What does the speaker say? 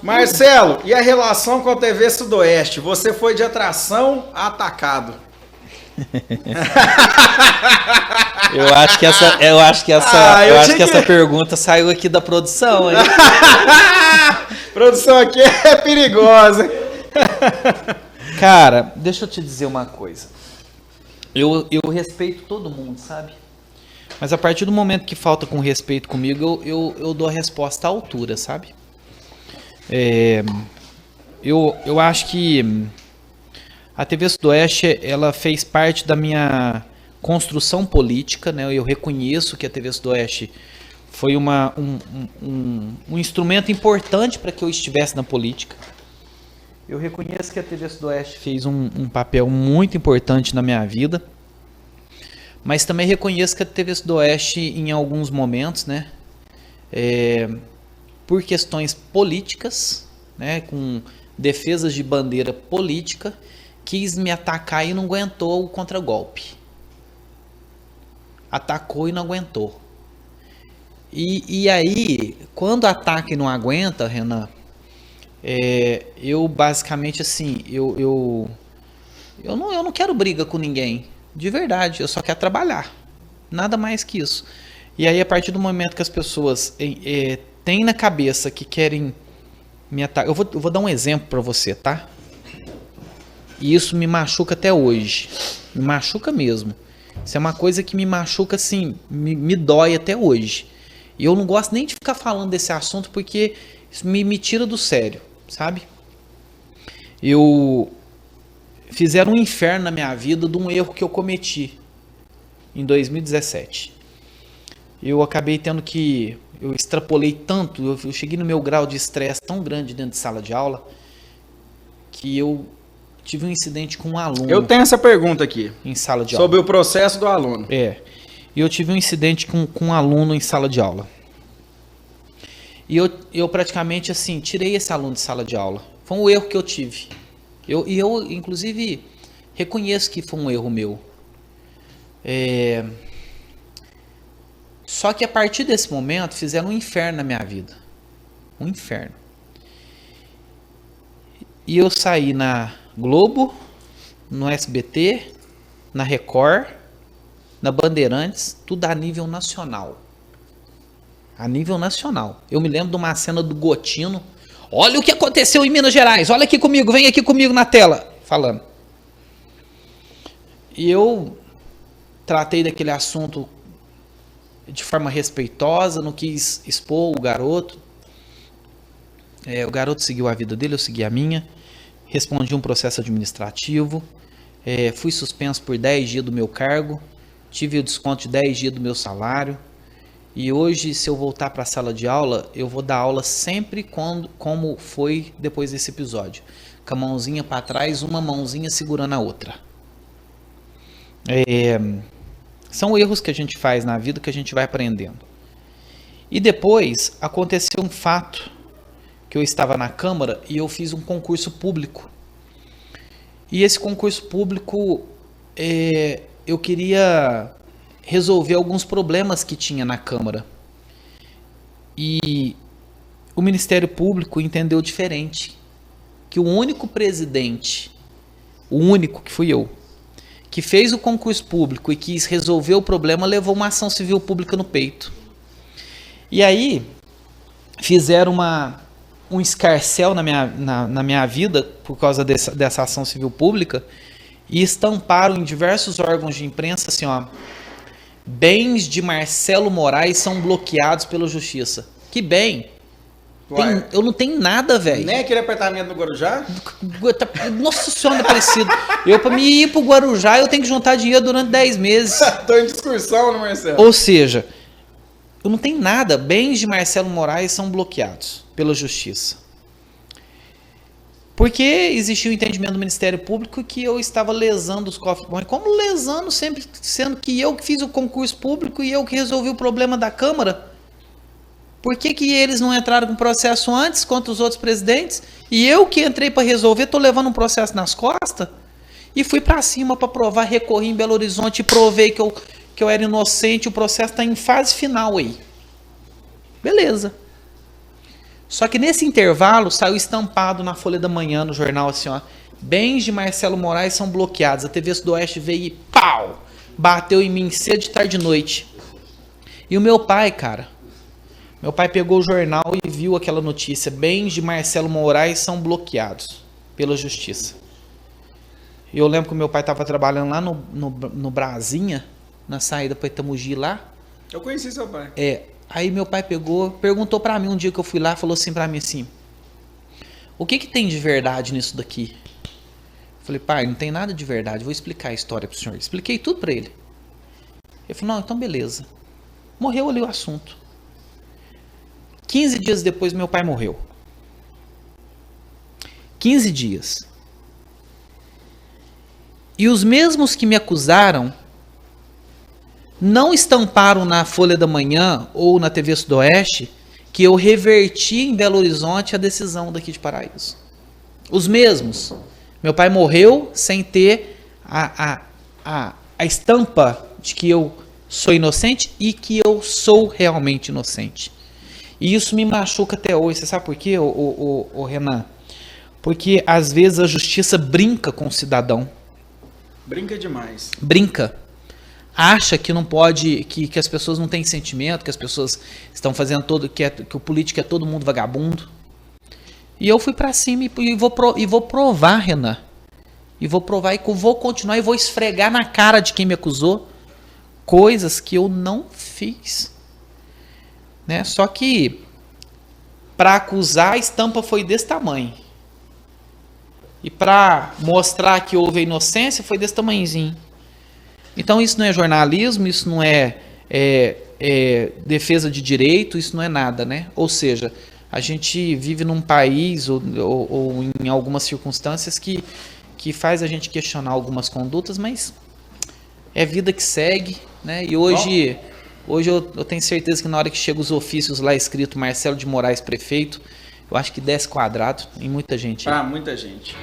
Marcelo, e a relação com a TV Sudoeste? Você foi de atração a atacado. Eu acho que essa pergunta saiu aqui da produção, hein? Produção aqui é perigosa. Cara, deixa eu te dizer uma coisa. Eu respeito todo mundo, sabe? Mas a partir do momento que falta com respeito comigo, eu dou a resposta à altura, sabe? Eu acho que a TV Sudoeste, ela fez parte da minha construção política, né? Eu reconheço que a TV Sudoeste foi um instrumento importante para que eu estivesse na política. Eu reconheço que a TV Sudoeste fez um papel muito importante na minha vida, mas também reconheço que a TV Sudoeste, em alguns momentos, né, por questões políticas, né, com defesas de bandeira política, quis me atacar e não aguentou o contragolpe. Atacou e não aguentou. E aí, quando ataca e não aguenta, Renan, eu basicamente assim, eu não quero briga com ninguém, de verdade, eu só quero trabalhar, nada mais que isso. E aí, a partir do momento que as pessoas têm na cabeça que querem me atacar, eu vou dar um exemplo para você, tá? E isso me machuca até hoje, me machuca mesmo. Isso é uma coisa que me machuca assim, me dói até hoje. E eu não gosto nem de ficar falando desse assunto porque isso me tira do sério, sabe? Fizeram um inferno na minha vida de um erro que eu cometi em 2017. Eu acabei tendo que... Eu extrapolei tanto, eu cheguei no meu grau de estresse tão grande dentro de sala de aula que eu tive um incidente com um aluno. Eu tenho essa pergunta aqui. Em sala de aula. Sobre o processo do aluno. E eu tive um incidente com um aluno em sala de aula. E eu praticamente, assim, tirei esse aluno de sala de aula. Foi um erro que eu tive. Eu, inclusive, reconheço que foi um erro meu. Só que a partir desse momento, fizeram um inferno na minha vida. Um inferno. E eu saí na Globo, no SBT, na Record, na Bandeirantes, tudo a nível nacional. A nível nacional. Eu me lembro de uma cena do Gotino. Olha o que aconteceu em Minas Gerais. Olha aqui comigo, vem aqui comigo na tela. Falando. E eu tratei daquele assunto de forma respeitosa, não quis expor o garoto. O garoto seguiu a vida dele, eu segui a minha. Respondi um processo administrativo. Fui suspenso por 10 dias do meu cargo. Tive o desconto de 10 dias do meu salário. E hoje, se eu voltar para a sala de aula, eu vou dar aula sempre como foi depois desse episódio. Com a mãozinha para trás, uma mãozinha segurando a outra. São erros que a gente faz na vida que a gente vai aprendendo. E depois, aconteceu um fato que eu estava na Câmara e eu fiz um concurso público. E esse concurso público, eu queria resolver alguns problemas que tinha na Câmara. E o Ministério Público entendeu diferente. Que o único presidente, o único que fui eu, que fez o concurso público e quis resolver o problema, levou uma ação civil pública no peito. E aí, fizeram um escarcéu na minha vida, por causa dessa ação civil pública, e estamparam em diversos órgãos de imprensa assim, ó, bens de Marcelo Moraes são bloqueados pela justiça. Que bem? Eu não tenho nada, velho. Nem aquele apartamento no Guarujá? Nossa Senhora, Aparecido. Pra me ir pro Guarujá, eu tenho que juntar dinheiro durante 10 meses. Tô em discussão, né, Marcelo? Ou seja, eu não tenho nada. Bens de Marcelo Moraes são bloqueados pela justiça. Porque existia o entendimento do Ministério Público que eu estava lesando os cofres. Mas como lesando, sempre sendo que eu que fiz o concurso público e eu que resolvi o problema da Câmara? Por que eles não entraram com processo antes contra os outros presidentes? E eu que entrei para resolver, estou levando um processo nas costas? E fui para cima para provar, recorri em Belo Horizonte e provei que eu era inocente. O processo está em fase final aí. Beleza. Só que nesse intervalo saiu estampado na Folha da Manhã, no jornal, assim, ó. Bens de Marcelo Moraes são bloqueados. A TV Sudoeste veio e pau! Bateu em mim cedo, de tarde e de noite. E o meu pai, cara, meu pai pegou o jornal e viu aquela notícia. Bens de Marcelo Moraes são bloqueados pela justiça. E eu lembro que o meu pai estava trabalhando lá no Brasinha, na saída para Itamugi lá. Eu conheci seu pai. Aí meu pai perguntou pra mim um dia que eu fui lá, falou assim pra mim assim: o que tem de verdade nisso daqui? Eu falei: pai, não tem nada de verdade, vou explicar a história pro senhor. Expliquei tudo pra ele. Ele falou: não, então beleza. Morreu ali o assunto. 15 dias depois meu pai morreu. 15 dias. E os mesmos que me acusaram não estamparam na Folha da Manhã ou na TV Sudoeste que eu reverti em Belo Horizonte a decisão daqui de Paraíso. Os mesmos. Meu pai morreu sem ter a estampa de que eu sou inocente e que eu sou realmente inocente. E isso me machuca até hoje. Você sabe por quê, Renan? Porque às vezes a justiça brinca com o cidadão. Brinca demais. Brinca. Acha que não pode, que as pessoas não têm sentimento, que as pessoas estão fazendo que o político é todo mundo vagabundo. E eu fui pra cima e vou provar, Renan. E vou provar e vou continuar e vou esfregar na cara de quem me acusou coisas que eu não fiz. Né? Só que para acusar a estampa foi desse tamanho. E para mostrar que houve inocência foi desse tamanhozinho. Então isso não é jornalismo, isso não é defesa de direito, isso não é nada, né? Ou seja, a gente vive num país ou em algumas circunstâncias que faz a gente questionar algumas condutas, mas é vida que segue, né? E hoje eu tenho certeza que na hora que chegam os ofícios lá escrito Marcelo de Moraes prefeito, eu acho que desce quadrado em muita gente. Muita gente.